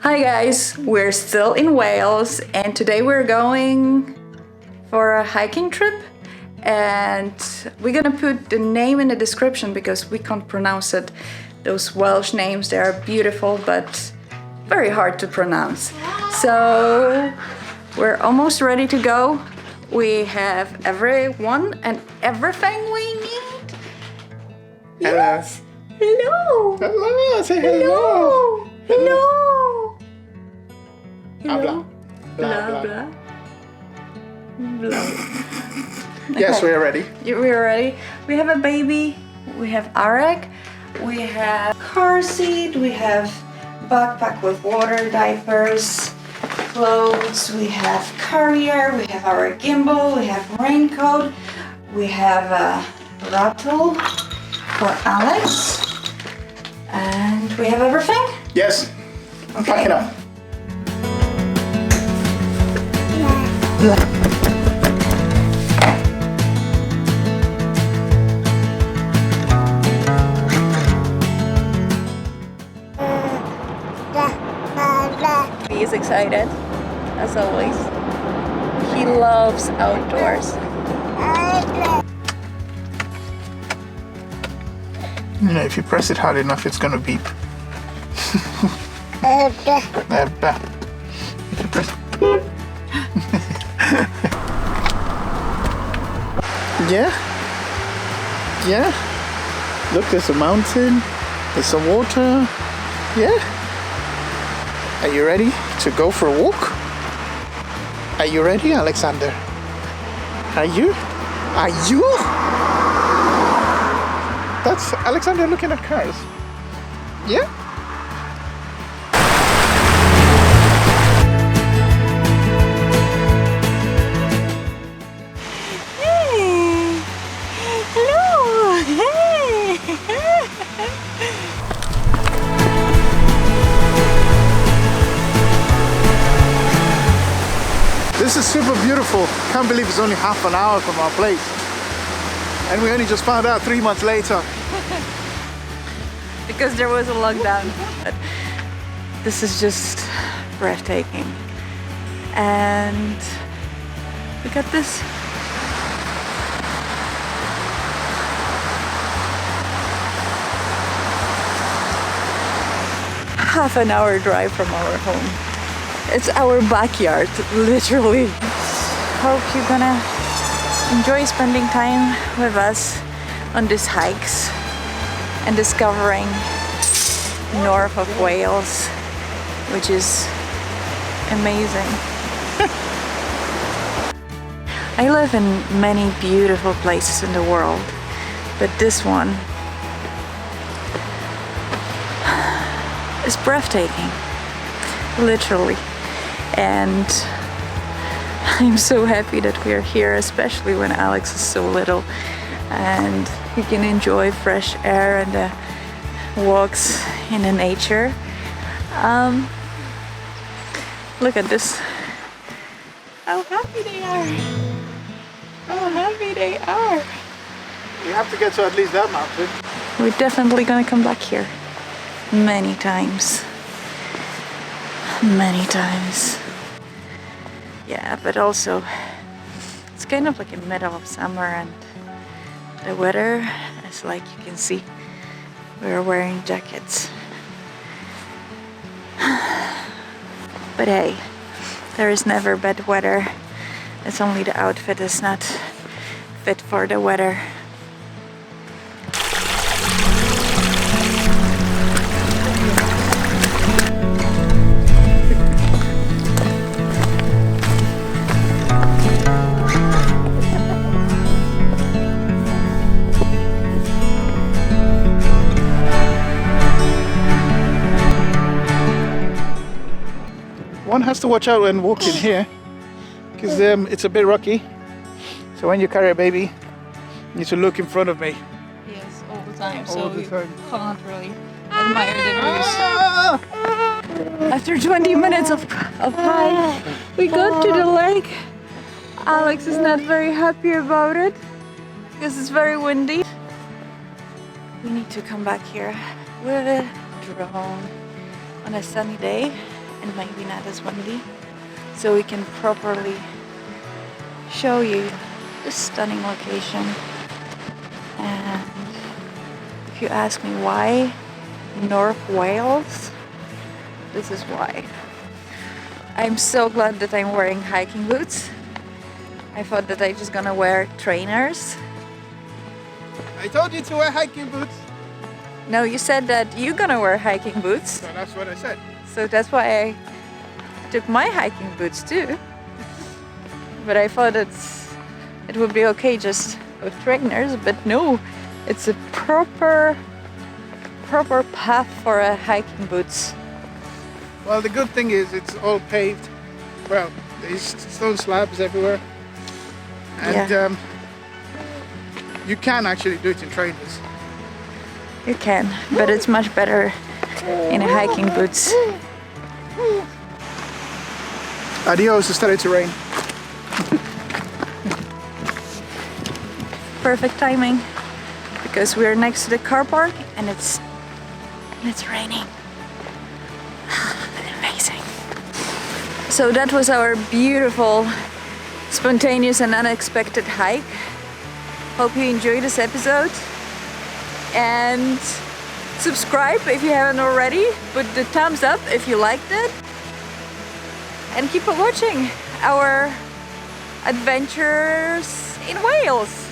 Hi guys, we're still in Wales and today we're going for a hiking trip and we're gonna put the name in the description because we can't pronounce it. Those Welsh names, they are beautiful but very hard to pronounce. So we're almost ready to go. We have everyone and everything we need. Hello. Yes. Hello. Hello. Say hello. Hello. Hello. Blah, blah. Blah, blah. Blah. Yes, Okay. we're ready. We're ready. We have a baby. We have Arek. We have car seat. We have backpack with water, diapers, clothes. We have carrier. We have our gimbal. We have raincoat. We have a rattle for Alex. And we have everything? Yes. Okay. Pack it up. He is excited, as always. He loves outdoors. You know, if you press it hard enough, it's gonna beep. If you press. Yeah. Yeah. Look, there's a mountain. There's some water. Yeah. Are you ready to go for a walk? Are you ready, Alexander? Are you? Are you? That's Alexander looking at cars. Yeah? Hey! Hello! Hey! This is super beautiful. Can't believe it's only half an hour from our place. And we only just found out 3 months later. Because there was a lockdown. But this is just breathtaking. And look at this. Half an hour drive from our home. It's our backyard, literally. Hope you're gonna enjoy spending time with us on these hikes and discovering north of Wales, which is amazing. I live in many beautiful places in the world, but this one is breathtaking, literally. And I'm so happy that we're here, especially when Alex is so little and he can enjoy fresh air and the walks in the nature. Look at this. How happy they are. How happy they are. You have to get to at least that mountain. We're definitely gonna come back here many times. Many times. Yeah, but also it's kind of like in the middle of summer and the weather is like you can see we're wearing jackets. But hey, there is never bad weather. It's only the outfit is not fit for the weather. One has to watch out when walking here because it's a bit rocky. So when you carry a baby, you need to look in front of me. Yes, all the time. All So the you time. can't really admire the views. After 20 minutes of hike, we got to the lake. Alex is not very happy about it because it's very windy. We need to come back here with a drone on a sunny day and maybe not as windy, so we can properly show you this stunning location. And if you ask me why North Wales, this is why. I'm so glad that I'm wearing hiking boots. I thought that I just gonna wear trainers. I told you to wear hiking boots. No, you said that you're gonna wear hiking boots. So that's what I said. So that's why I took my hiking boots too. But I thought it would be okay just with trainers, but no, it's a proper path for hiking boots. Well, the good thing is it's all paved. Well, there's stone slabs everywhere. And you can actually do it in trainers. You can, but it's much better in hiking boots. Adios, it started to rain. Perfect timing, because we're next to the car park and it's raining. Amazing. So that was our beautiful, spontaneous and unexpected hike. Hope you enjoyed this episode, and subscribe if you haven't already. Put the thumbs up if you liked it, and keep on watching our adventures in Wales.